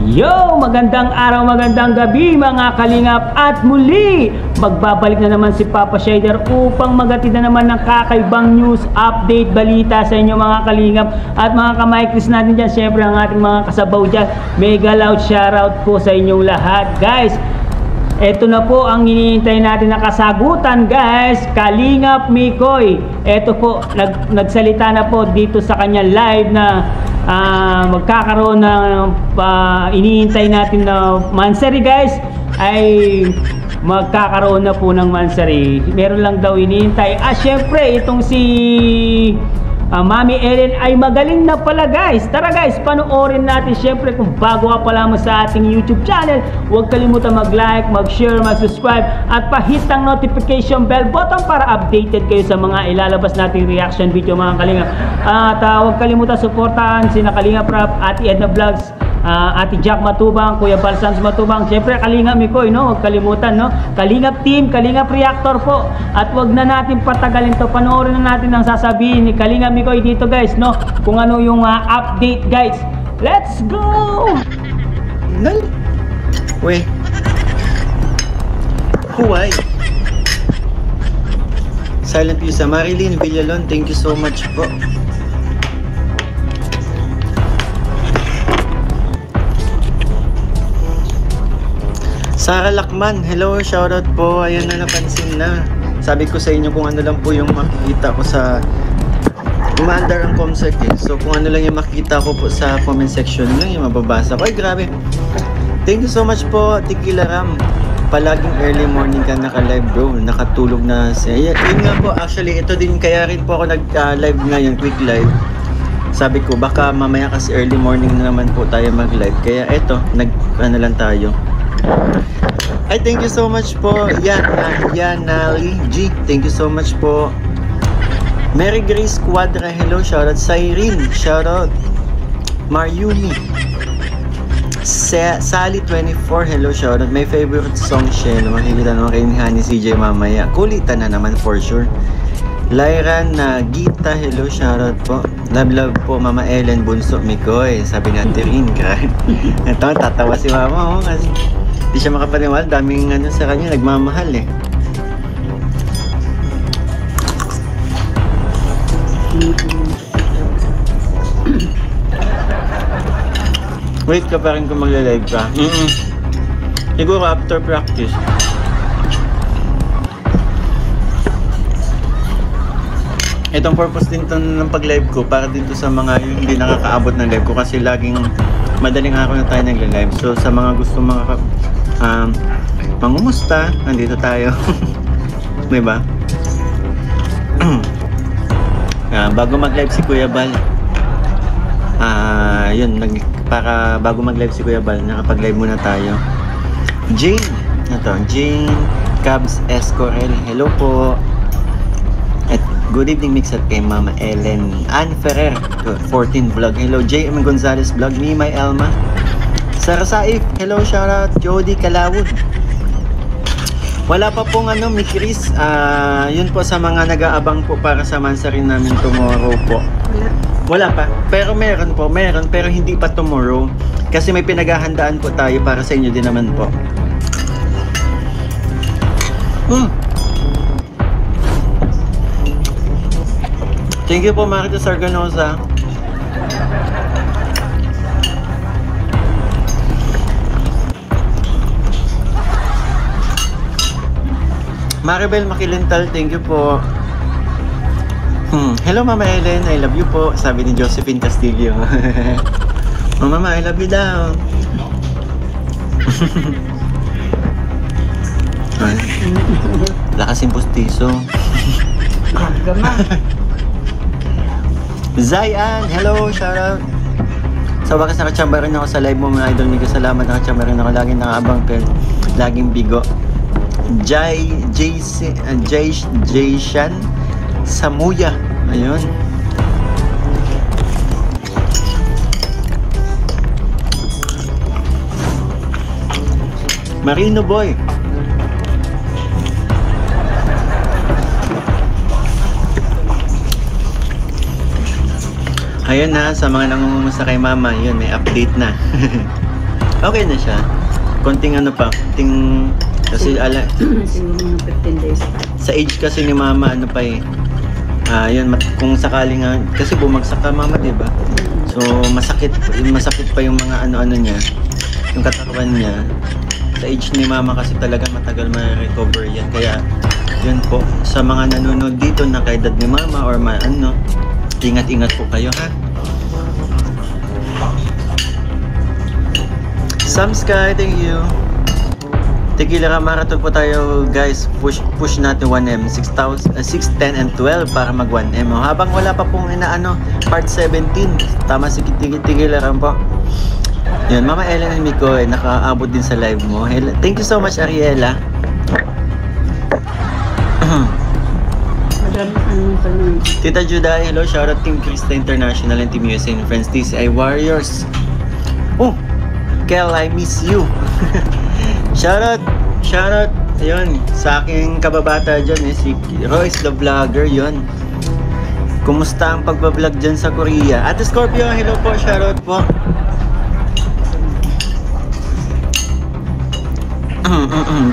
Yo! Magandang araw, magandang gabi mga kalingap. At muli, magbabalik na naman si Papa Shader upang magatid na naman ng kakaibang news, update, balita sa inyo mga kalingap. At mga kamaikris natin dyan, syempre ang ating mga kasabaw dyan. Mega loud shoutout po sa inyong lahat. Guys, eto na po ang hinihintay natin na kasagutan guys. Kalingap Mikoy, eto po, nagsalita na po dito sa kanyang live na magkakaroon ng inihintay natin na mansari guys, ay magkakaroon na po ng mansari. Meron lang daw inihintay. Syempre itong si Mami Ellen ay magaling na pala guys. Tara guys, panoorin natin. Syempre kung bago ka pa lamang sa ating YouTube channel, huwag kalimutan mag-like, mag-share, mag-subscribe at pahit ang notification bell button para updated kayo sa mga ilalabas nating reaction video mga kalingap. At huwag kalimutan suportahan sina Kalingap Rap, Ate Edna Vlogs, Ate Jack Matubang, Kuya Balsams Matubang, syempre Kalingap Mikoy, no? Huwag kalimutan, no? Kalingap Team, Kalingap Reactor po. At wag na natin patagalin to, panoorin na natin ang sasabihin ni Kalingap Mikoy dito guys, no? Kung ano yung update guys. Let's go! Nal? Weh. Huwag. Silent View sa Marilyn Villalon, thank you so much po. Sarah Lakman, hello, shoutout po. Ayun na, napansin na. Sabi ko sa inyo kung ano lang po yung makikita ko sa umaandar ang comsec eh. So kung ano lang yung makikita ko po sa comment section lang yung mababasa ko. Ay grabe. Thank you so much po, Tikila Ram. Palaging early morning ka naka-live bro. Nakatulog na siya. Yun nga po, actually ito din kaya rin po ako nag-live ngayon, quick live. Sabi ko baka mamaya kasi early morning na naman po tayo mag-live. Kaya eto, ano lang tayo. Ay, thank you so much po. Yanali G, thank you so much po. Mary Grace Quadra, hello, shoutout. Cyrene, shoutout. Mariumi, Sally 24, hello, shoutout. My favorite song, Shell. Makikita naman kay Honey CJ mamaya. Kulitan na naman for sure. Lyra na Gita, hello, shoutout po. Love po Mama Ellen Bunso Mikoy. Sabi nga Tirin ka. Ito, tatawa si Mama kasi di siya makapaniwala, daming ano sa kanya, nagmamahal eh. Wait ka pa rin kung magla-live ka. Siguro after practice. Itong purpose din ng pag-live ko para dito sa mga yung hindi nakakaabot ng live ko kasi laging madaling araw na tayo nagla-live. So sa mga gusto mangumusta, nandito tayo. Diba? Bago mag-live si Kuya Bal, yun, para bago mag-live si Kuya Bal, nakapag-live muna tayo. Jane, Jane Cabs Escorel, hello po. At good evening mix at kay Mama Ellen. Ann Ferrer, 14 vlog, hello. J.M. Gonzalez vlog, Mimay Elma. Sara Saif, hello, shoutout. Jody Kalawud. Wala pa pong Miss Chris. Yun po sa mga nag-aabang po para sa mansarin namin tomorrow po. Wala pa. Pero meron po, pero hindi pa tomorrow. Kasi may pinaghahandaan po tayo para sa inyo din naman po. Thank you po, Marita Sarganosa. Maribel Makilintal, thank you po. Hello Mama Ellen, I love you po. Sabi ni Josephine Castillo. Mama, I love you daw. Lakas yung pustiso. Zayan, hello, shoutout. Sa wakas nakachamba rin ako sa live mo mga idol. Mika, salamat, nakachamba rin ako. Laging nakaabang pero laging bigo. Jayshan Samuya, ayun. Marino Boy, Ayun na, sa mga nangungumusta kay mama, yun, may update na. Okay na siya. Konting ano pa, konting kasi Siguro mga 15 days. sa age kasi ni mama ano pa eh. Yun, kung sakali nga kasi bumagsak ka mama, 'di ba? So masakit pa yung mga ano-ano niya, yung katawan niya. Sa age ni mama kasi talaga matagal ma-recover yan. Kaya yun po, sa mga nanonood dito na kaedad ni mama or ingat-ingat po kayo, ha? Sam Sky, thank you. Tequila Marathon po tayo, guys. Push natin 1M, 6, 10 and 12 para mag 1M. Habang wala pa pong part 17. Tama si Tequila po. Yun, Mama Ellen and Miko, nakaabot din sa live mo. Thank you so much, Ariela. Tita Juday, hello. Shoutout Team Krista International and Team USA and Friends TCI Warriors. Oh, Kel, I miss you. Shoutout. Ayun, sa aking kababata dyan, si Royce the Vlogger, yun. Kumusta ang pagbablog dyan sa Korea? Ate Scorpio, hello po. Shoutout po.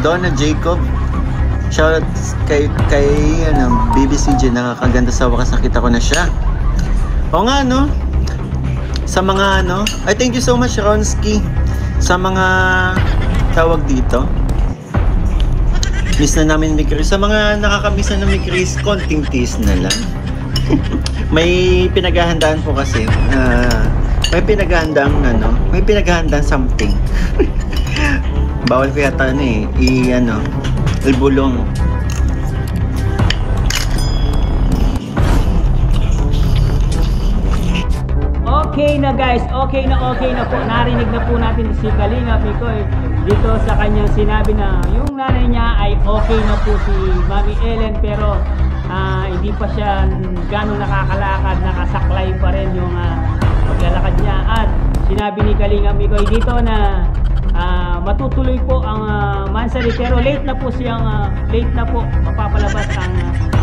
Donna Jacob, shoutout kay BBCJ, nakakaganda sa wakas, nakita ko na siya. O nga no, sa mga ay thank you so much Ronski, sa mga tawag dito, miss na namin ni Chris. Sa mga nakakamiss na ni Chris, konting tease na lang. May pinaghahandaan po kasi, may pinaghahandaan something. Bawal ko yata ibulong. Okay na guys, okay na po. Narinig na po natin si Kalinga Mikoy dito sa kanyang sinabi na yung nanay niya ay okay na po si Mami Ellen, pero hindi pa siya gano'ng nakakalakad, nakasaklay pa rin yung paglalakad niya. At sinabi ni Kalinga Mikoy dito na matutuloy po ang Mansari, pero late na po mapapalabas ang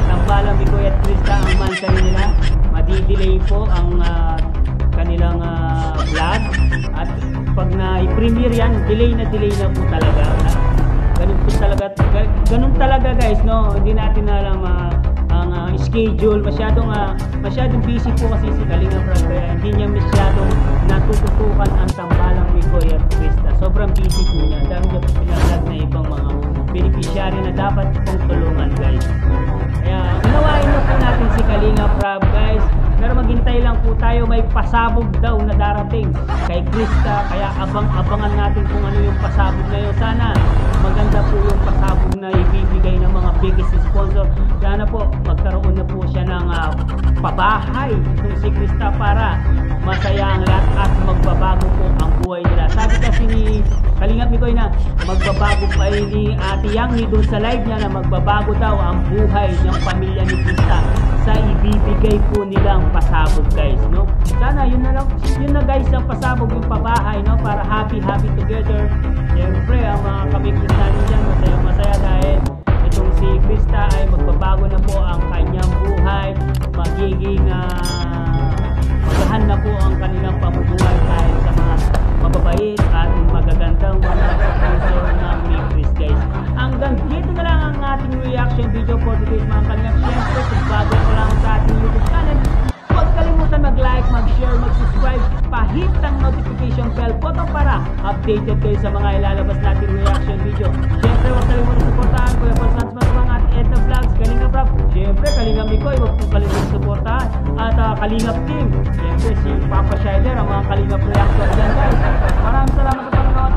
Tambalang Mikoy at Krista, ang Mansari nila. Madidelay po ang kanilang vlog, at pag na-premiere yan, delay na po talaga. Ganun talaga guys, no? Hindi natin alam ang schedule, masyadong busy po kasi si Kalinga Prab, kaya hindi niya masyadong natututukan ang Tambalang Mikoy at Krista. Sobrang busy po niya. Dami niya po pinalag na ibang mga beneficiary na dapat pong tulungan guys. Kaya unawain na po natin si Kalinga Prab guys. Pero maghintay lang po tayo, may pasabog daw na darating kay Krista, kaya abangan natin kung ano yung pasabog na yun. Sana maganda po yung pasabog na ibibigay ng mga biggest sponsor. Sana po magkaroon na po siya ng pabahay itong si Krista para masaya ang lahat at magbabago po ang buhay nila. Sabi kasi ni Kalinga Mikoy na magbabago pa ni Ate Yang doon sa live niya na magbabago daw ang buhay ng pamilya ni Krista sa ibibigay po nilang pasabog guys, no? Sana yun na guys ang pasabog, yung pabahay, no? Para happy together. Siyempre ang mga kamikris natin dyan, masaya dahil itong si Krista ay magbabago na po ang kanyang buhay, magiging magahan na po ang kanilang pamumuhay dahil sa mga mababait at magagandang mga sponsor ng Mikris guys. Hanggang dito na lang ang ating reaction video for today's mga kalingap. Siyempre, kung bago ko lang sa ating YouTube channel, huwag kalimutan mag-like, mag-share, mag-subscribe, pahit ang notification bell button para updated kayo sa mga ilalabas natin reaction video. Siyempre, huwag kalimutan supportahan Kuya Paul Sanz Matubang at Edna Vlogs, Kalinga Prab. Siyempre, Kalinga Mikoy, huwag po kalimutan supportahan. At Kalingap Team, siyempre si Papa Shider, ang mga Kalingap reaction dyan guys. Maraming salamat sa panonood.